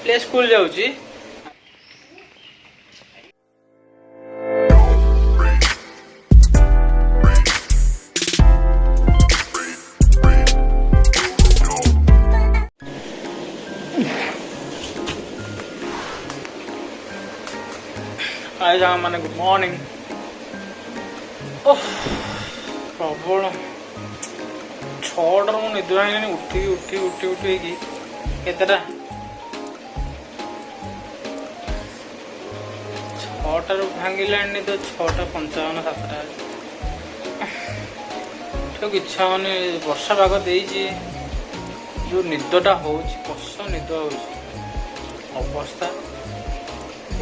Play school जाऊँगी। हाय जहाँ मैंने गुड मॉर्निंग। ओह प्रबल 6टार मु निद भांगी उठी उठी उठी उठी केतटा 6टार भांगिला निद 6:55 7टा तो इच्छा होनी। वर्षा पाग देजी जो निदटा हो कष निद हो अवस्था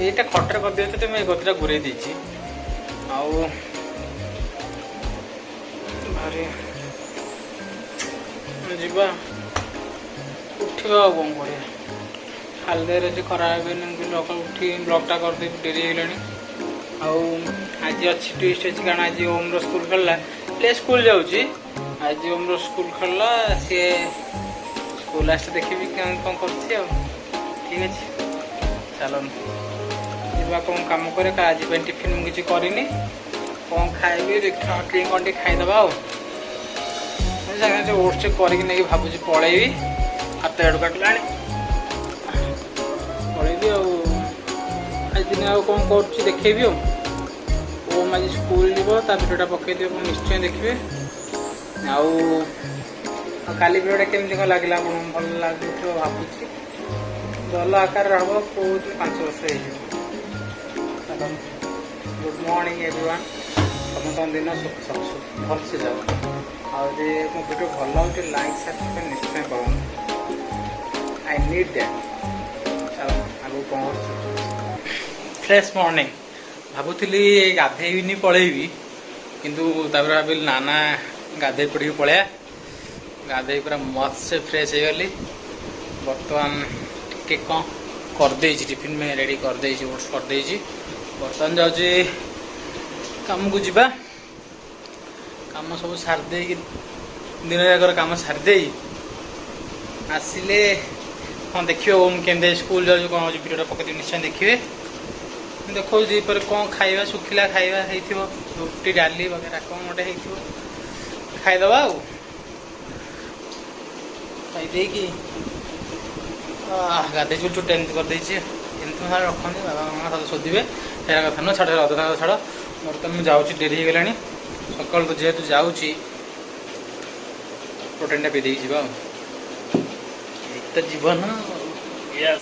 एटा खटर कर दिए तो मैं गतिटा घूरे देची आउ भारी जीवा उठा कौन कर हालदेर जी खराब उठी ब्लगटा कर डेरी आज अच्छी ट्विस्ट अच्छी कारण आज ओम स्कूल खेलला प्ले स्कूल जाऊँगी। आज ओम स्कूल खेलला सी स्कूल आस देखी कौन कर ठीक अच्छे चलो कौन कम करे आज टिफिन मुझे किसी करनी कौन खाइबी देखा कौन टे खाईदबा सागे ओट्स करके भावुँ पलैबी हाथ एड काटला पलैबी आज दिन आ कौन कर देखेबी ओम आज स्कूल जा भिडियोटा पकईदे निश्चय देखिए काली भिडियोटा केमती कौन लगे भल लगे भावुँ भल आकार हम कौन 5 वर्ष हो। गुड मॉर्निंग एवरीवन समस्त दिन भल से जाओ आदि मो वीडियो भल लगे लाइक सब्सक्राइब निश्चय करूँ आई नीड दैट। आगे कौन फ्रेश मॉर्निंग भावुली गाधेबी पलैबी किंतु भाविल नाना गाधे पड़ी पलैया गाधे पूरा मस्त से फ्रेश हो गली बर्तमान टे कौन करदे टिफिन में रेडी करदे ओट्स करदे बर्तमान जाऊँगी कम को जीवा कम सब सारदे दिन जाकर कम सारदे आसिले हाँ देखिए ओम केंदे स्कूल जाऊँ कौन भिडियोटा पकड़ निश्चय देखिए देखो दीपर कौन खाइबा सुखिला खाइबा रुटी डाली वगैरह कौन गोटे खाईदबा खाई गाधे चुल चुट एमती करदे एमती सारे रखनी बाबा मामा सदा शोधे फेरा कथा ना छाड़ अधा छाड़ बर्तमान मुझे डेरी हो गला सका तो जेहतु जाऊँगी प्रोटीनटा पी देगी जीवा तो जीवन यस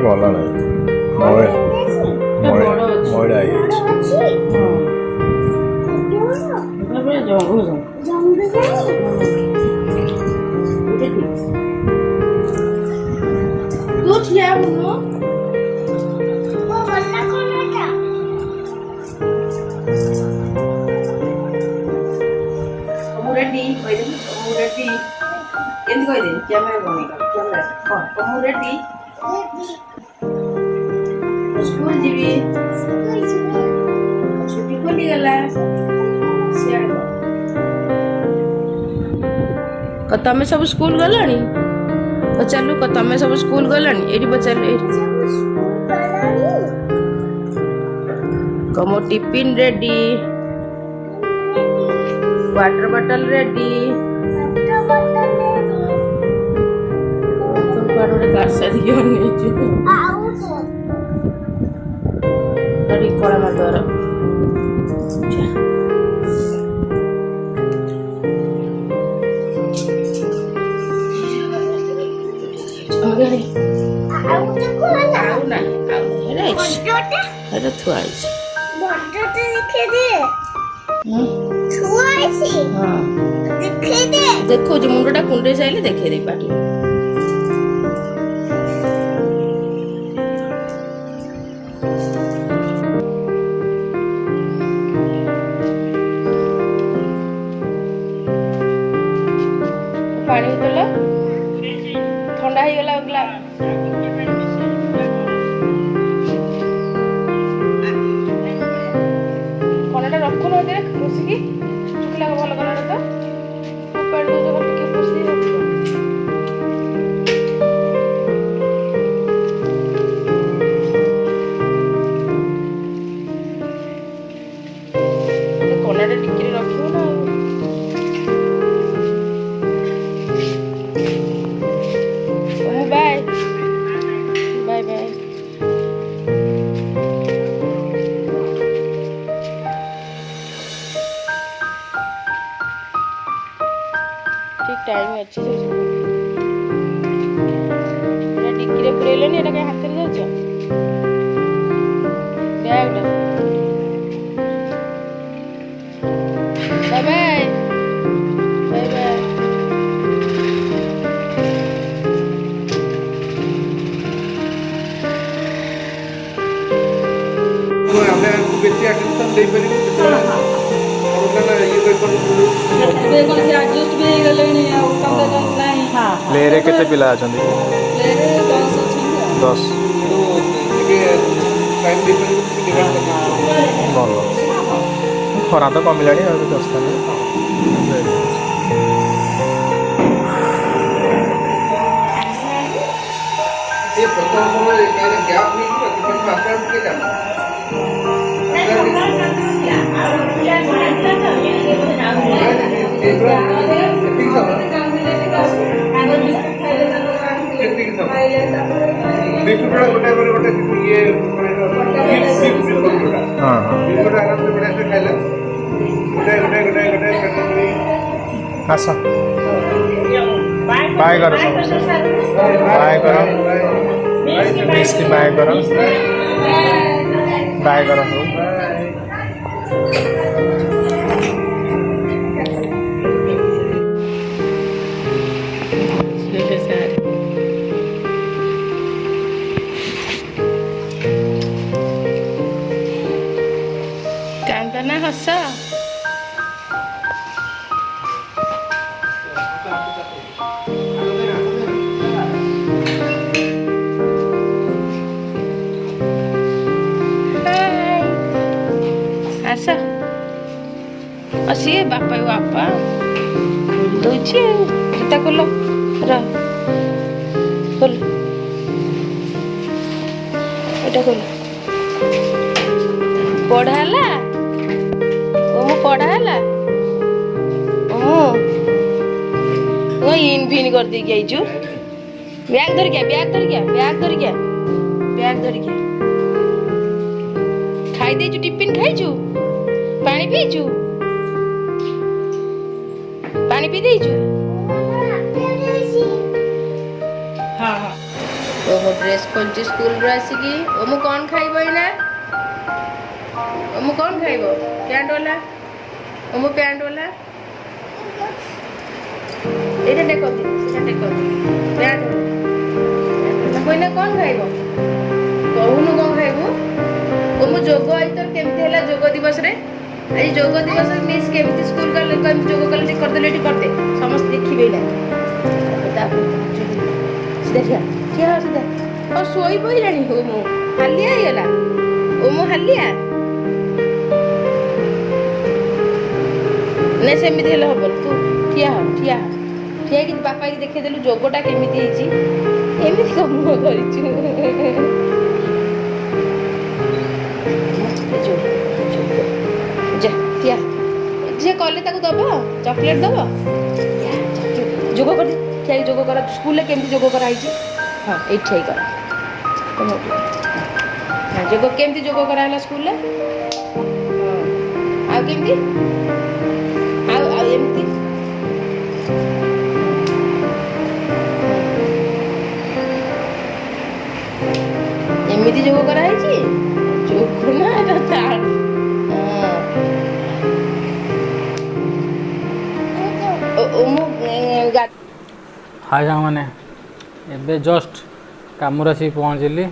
भल ना मईड़ा स्कूल जीवी छुट्टी खोली गला तमें सब स्कूल गलानी चलू तमें सब स्कूल गलानी एटी पचार कमो tiffin ready water bottle ready गासा दिए कड़ा मार देखो जो मुंडा कुंडे साइले देखे दे पाटी ପାଣି ବୋତଲ ଥଣ୍ଡା ହେଇଗଲା କଲଟା ରଖୁନ ଏଥିରେ ବସିକି ଶୁଖିଲା ଭଲ କଲର ତ ଫୋପାଡ଼ି ଦେଉଛ ଟିକେ ବସି ରଖୁଛ। କଲଟା ଟିକେ ରଖିବ ନା ବାଏ ବାଏ ବାଏ। ठीक टाइम अच्छे से डिक्की पुरेलनि एटा कहीं हाथ में धरछ बैगटा बाय बाय बाय बाय। ଆମେ ବେଶୀ ଆଟେନସନ୍ ଦେଇପାରିବୁ ଏବେ କ'ଣ ସେ ଆଡଜଷ୍ଟ ବି ହେଇଗଲେଣି ଆଉ କାମ ନାହିଁ। ପ୍ଲେରେ କେତେ ପିଲା ଅଛନ୍ତି? ପ୍ଲେରେ 10 ଅଛନ୍ତି ଆଉ। 10। ଭଲ ଖରା ତ କମିଲାଣି ଆଉ କିଛି ଅସୁବିଧା ନାହିଁ। ପ୍ରଥମ ସମୟରେ ଗ୍ୟାପ୍ ହେଇଯିବ ମାତ୍ରା ଟିକେ ଜାଣ ଆସ ବାଏ କର ସମସ୍ତେ ବାଏ କର ମିସ୍କି ବାଏ କର ବାଏ କର ସବୁ। କାନ୍ଦ ନା ହସ ଆସ ସିଏ ବାପା ବାପା ଦଉଛି ଜୋତା ଖୋଲ ଖୋଲ ଏଇଟା ଖୋଲ ପଢା ହେଲା ମୁଁ ପଢା ହେଲା ଇନ୍ ଫିନ୍ କରିଦେଇକି ଆଇଛୁ ବ୍ୟାଗ ଧରିକି ବ୍ୟାଗ ଧରିକି ବ୍ୟାଗ ଧରିକି ବ୍ୟାଗ ଧରିକି ଖାଇ ଦେଇଛୁ ଟିଫିନ ଖାଇଛୁ ପାଣି ପିଇଛୁ ପାଣି ପିଇ ଦେଇଛୁ ହଁ ହଁ ଓମୁ ଡ୍ରେସ୍ ଖୋଲିଛି ସ୍କୁଲରୁ ଆସିକି ଓମୁ କ'ଣ ଖାଇବ ଏଇନା ଓମୁ କ'ଣ ଖାଇବ ପ୍ୟାଣ୍ଟ ବାଲା ଓମୁ ପ୍ୟାଣ୍ଟ ବାଲା ଏଇଟା ଦେଖନ୍ତି ସେଟା ଦେଖନ୍ତି ପ୍ୟାଣ୍ଟ ବାଲା କ'ଣ ଖାଇବ କହୁନୁ କ'ଣ ଖାଇବୁ ଓମୁ ଯୋଗ ଆଜି ତୋର କେମିତି ହେଲା ଯୋଗ ଦିବସରେ ଆଜି ଯୋଗ ଦିବସରେ ମିସ୍ କେମିତି ସ୍କୁଲ ଗଲେ କେମିତି ଯୋଗ କଲେ ଟିକେ କରିଦେଲେ ଏଠି କରିଦେ ସମସ୍ତେ ଦେଖିବେ ନା ସିଧା ଠିଆ ଠିଆ ହଅ ସିଧା ଆଉ ଶୋଇ ପଇଲାଣି ଓମୁ ହାଲିଆ ହେଇଗଲା ଓମୁ ହାଲିଆ ନାଇଁ ସେମିତି ହେଲେ ହବନି ତୁ ଠିଆ ହ ଠିଆ ହେଇକି ବାପା କି ଦେଖେଇଦେଲୁ ଯୋଗଟା କେମିତି ହେଇଛି ଏମିତି କାମ କରିଛୁ ଯା ଯିଏ କଲେ ତାକୁ ଦବ ଚକୋଲେଟ୍ ଦବ ଯୋଗ କରି ଠିଆ ଯୋଗ କର ସ୍କୁଲରେ କେମିତି ଯୋଗ କରାହେଇଛି ହଁ ଏଇଠି ଠିଆ କର ଯୋଗ କେମିତି ଯୋଗ କରାହେଲା ସ୍କୁଲରେ ଆଉ କେମିତି ଆଉ ଏମିତି ଏମିତି ଯୋଗ କରାହେଇଛି ଯୋଗ ନା ଏଟା ତାଳ हाय सामने एबे जस्ट कामर आसी पहुँचली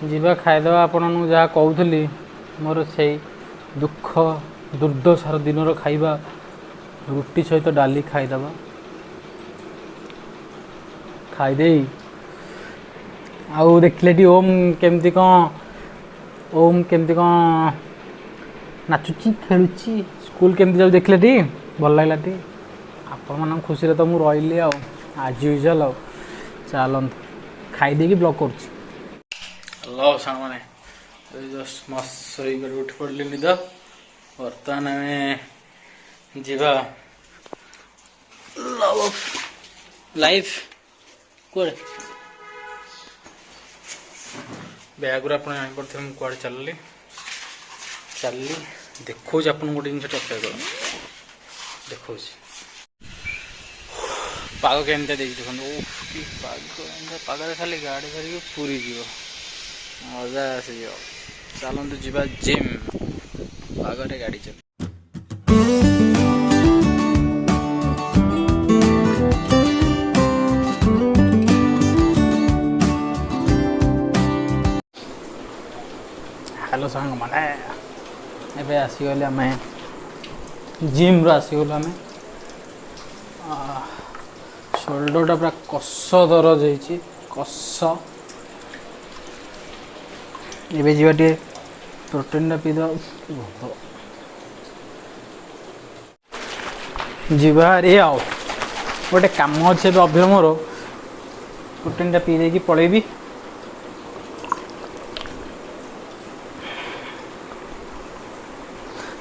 जीवा खाईदेवा आपण जहाँ कहूली मोर से दुख दुर्दशार दिन खाइबा रुटी सहित डाली खाईदेवा ଖାଇଦେଇ ଆଉ ଦେଖିଲେଟି ଓମ୍ କେମିତି କ'ଣ ନାଚୁଛି ଖେଳୁଛି ସ୍କୁଲ କେମିତି ଯାଉ ଦେଖିଲେଟି ଭଲ ଲାଗିଲାଟି ଆପଣମାନଙ୍କ ଖୁସିରେ ତ ମୁଁ ରହିଲି ଆଉ ଆଜି ୟୁଜୁଆଲ୍ ଆଉ ଚାଲନ୍ତୁ ଖାଇଦେଇକି ବ୍ଲଗ୍ କରୁଛି। ହ୍ୟାଲୋ ସାଙ୍ଗମାନେ ଜଷ୍ଟ ମସ୍ତ ଶୋଇକି ଉଠି ପଡ଼ିଲି ନିଦ ବର୍ତ୍ତମାନ ଆମେ ଯିବା ଲାଇଭ୍ କୁଆଡ଼େ ବ୍ୟାଗ୍ରୁ ଆପଣ ଜାଣିପାରୁଥିବେ ମୁଁ କୁଆଡ଼େ ଚାଲିଲି ଦେଖାଉଛି ଆପଣଙ୍କୁ ଗୋଟେ ଜିନିଷ ଟପେଇ କର ଦେଖାଉଛି ପାଗ କେମିତି ଦେଇଛି ଦେଖନ୍ତୁ କି ପାଗରେ ଖାଲି ଗାଡ଼ି ଧରିକି ପୁରୀ ଯିବ ମଜା ଆସିଯିବ ଚାଲନ୍ତୁ ଯିବା ଜିମ୍ ପାଗରେ ଗାଡ଼ି ଚାଲ ହ୍ୟାଲୋ ସାଙ୍ଗମାନେ ଏବେ ଆସିଗଲେ ଆମେ ଜିମ୍ରୁ ଆସିଗଲୁ ଆମେ ସୋଲ୍ଡରଟା ପୁରା କଷ ଦରଜ ହେଇଛି କଷ ଏବେ ଯିବା ଟିକେ ପ୍ରୋଟିନ୍ଟା ପିଇଦେବା ଯିବା ଆରେ ଆଉ ଗୋଟେ କାମ ଅଛି ଏବେ ଅଭ୍ୟ ମୋର ପ୍ରୋଟିନ୍ଟା ପିଇ ଦେଇକି ପଳେଇବି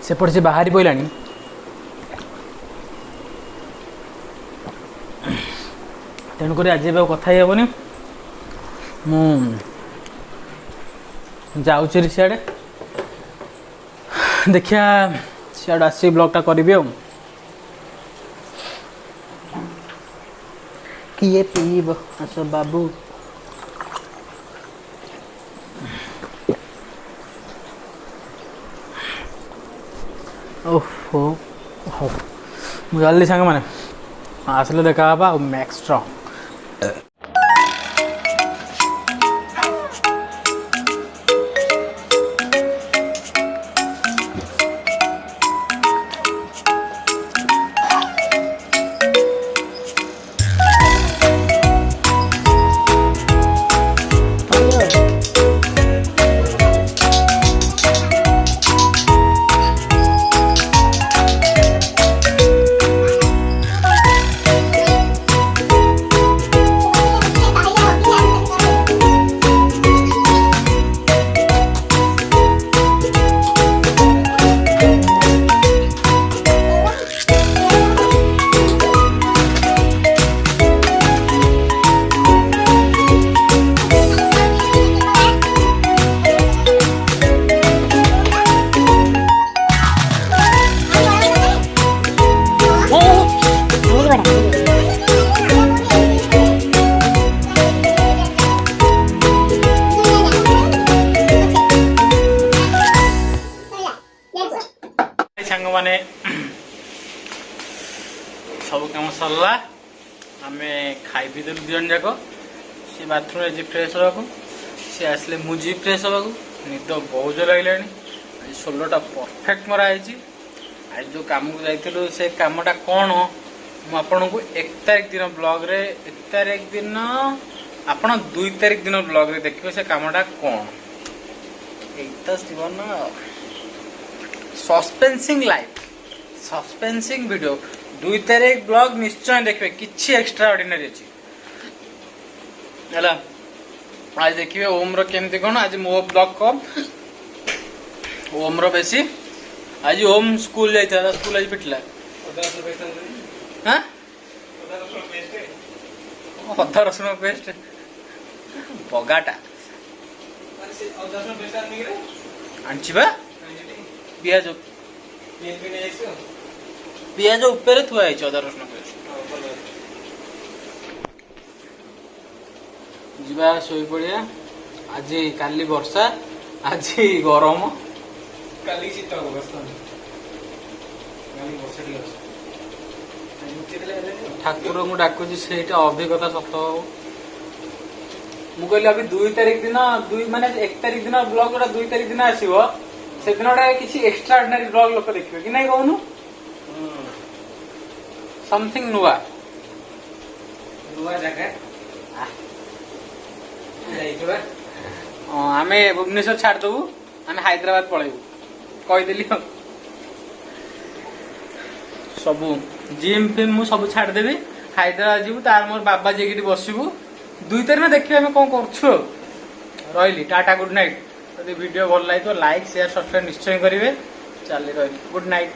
ସେପଟେ ସେ ବାହାରି ପଡ଼ିଲାଣି ତେଣୁକରି ଆଜି ଏବେ ଆଉ କଥା ହେଇ ହେବନି ମୁଁ ଯାଉଛି ସିଆଡ଼େ ଦେଖିବା ସିଆଡ଼େ ଆସିକି ବ୍ଲଗ୍ଟା କରିବି ଆଉ କିଏ ପିଇବ ଆସ ବାବୁ ଓହୋ ହଉ ମୁଁ ଜାଣିଲି ସାଙ୍ଗମାନେ ଆସିଲେ ଦେଖା ହେବା ଆଉ ମ୍ୟାକ୍ସର ସାଙ୍ଗମାନେ ସବୁ କାମ ସରିଲା ଆମେ ଖାଇ ପିଇ ଦେଲୁ 2 ଜଣ ଯାକ ସେ ବାଥରୁମ୍ରେ ଯିବି ଫ୍ରେଶ୍ ହେବାକୁ ସେ ଆସିଲେ ମୁଁ ଯିବି ଫ୍ରେଶ୍ ହେବାକୁ ନିଦ ବହୁତ ଜୋର ଲାଗିଲାଣି ଆଜି ସୋଲଟା ପରଫେକ୍ଟ ମରା ହେଇଛି ଆଜି ଯେଉଁ କାମକୁ ଯାଇଥିଲୁ ସେ କାମଟା କ'ଣ ମୁଁ ଆପଣଙ୍କୁ 1 ତାରିଖ ଦିନ ବ୍ଲଗ୍ରେ 1 ତାରିଖ ଦିନ ଆପଣ 2 ତାରିଖ ଦିନ ବ୍ଲଗ୍ରେ ଦେଖିବେ ସେ କାମଟା କ'ଣ ଏଇ ତ ଜୀବନ ସସ୍ପେନ୍ସିଂ ଲାଇଫ୍ ସସ୍ପେନ୍ସିଂ ଭିडियो 2 तारीख ब्लॉग निश्चय देखिए किसी एक्स्ट्रा ऑर्डिनरी अच्छी है आज देखिए ओम रो केमती कौन आज मो ब्लॉग कम ओम रो बेसी आज ओम स्कूल जाता स्कूल आज पिटला हाँ अदा रसुण पेस्ट बगाटा आनचिबा पियाज पियाज उपरे थुआ है अदा रसुण पेस्ट जीवा शोई पड़िया आज काली वर्षा आज गरम काली शीत ठाकुर को डाकुची सेटा अभिज्ञता सत हो मु कहली अभी 2 तारीख दिन 2 माने 1 तारीख दिन ब्लॉग गोटा 2 तारीख दिन आसीबो से दिन गोटा किसी एक्स्ट्रा ऑर्डिनरी ब्लॉग लोक देखिबे कि नहीं कहनु समथिंग नुआ नुआ जगह ଆମେ ଭୁବନେଶ୍ୱର ଛାଡ଼ିଦେବୁ, ଆମେ ହାଇଦ୍ରାବାଦ ପଳେଇବୁ କହିଦେଲି ଆଉ। ସବୁ ଜିମ୍ ଫିମ୍ ମୁଁ ସବୁ ଛାଡ଼ିଦେବି, ହାଇଦ୍ରାବାଦ ଯିବୁ, ତାର ମୋର ବାବା ଯାଇକି ବସିବୁ, 2 ତାରିଖ ଦେଖିବା ଆମେ କଣ କରୁଛୁ ଆଉ। ରହିଲି, ଟାଟା ଗୁଡ୍ ନାଇଟ୍। ଯଦି ଭିଡ଼ିଓ ଭଲ ଲାଗିଥିବ ଲାଇକ୍ ସେୟାର ସବସ୍କ୍ରାଇବ ନିଶ୍ଚୟ କରିବେ। ଚାଲି ରହିଲି, ଗୁଡ୍ ନାଇଟ୍।